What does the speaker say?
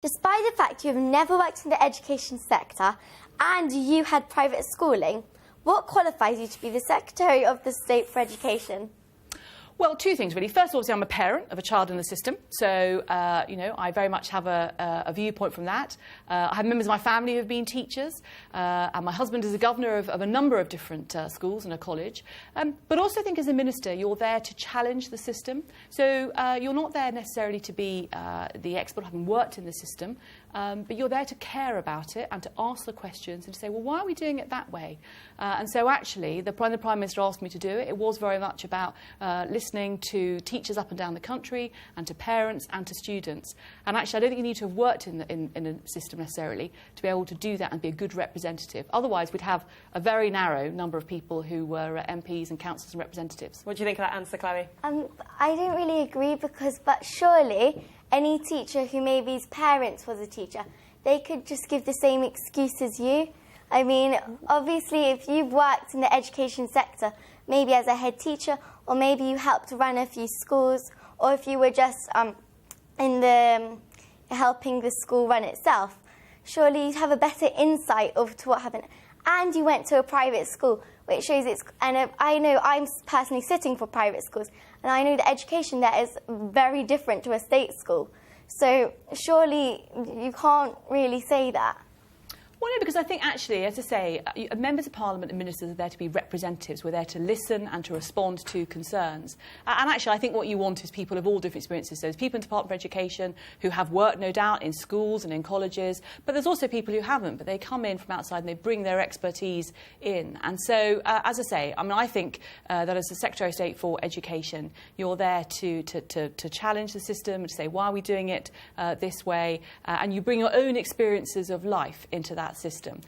Despite the fact you have never worked in the education sector and you had private schooling, what qualifies you to be the Secretary of the State for Education? Well, two things, really. First, obviously, I'm a parent of a child in the system, so, I very much have a viewpoint from that. I have members of my family who have been teachers, and my husband is a governor of a number of different schools and a college. But also, I think, as a minister, you're there to challenge the system. So you're not there necessarily to be the expert, having worked in the system, but you're there to care about it and to ask the questions and to say, well, why are we doing it that way? And so, actually, the Prime Minister asked me to do it. It was very much about listening to teachers up and down the country and to parents and to students. And actually, I don't think you need to have worked in a system necessarily to be able to do that and be a good representative. Otherwise, we'd have a very narrow number of people who were MPs and councillors and representatives. What do you think of that answer, Chloe? I don't really agree but surely any teacher who maybe's parents was a teacher, they could just give the same excuse as you. I mean, obviously, if you've worked in the education sector, maybe as a head teacher, or maybe you helped run a few schools, or if you were just helping the school run itself, surely you'd have a better insight to what happened. And you went to a private school, which shows it's... And I know I'm personally sitting for private schools, and I know the education there is very different to a state school. So surely you can't really say that. Well, no, because I think, actually, as I say, members of Parliament and ministers are there to be representatives. We're there to listen and to respond to concerns. And actually, I think what you want is people of all different experiences. So there's people in the Department of Education who have worked, no doubt, in schools and in colleges, but there's also people who haven't, but they come in from outside and they bring their expertise in. And so, as I say, I think that as the Secretary of State for Education, you're there to challenge the system and to say, why are we doing it this way? And you bring your own experiences of life into that system.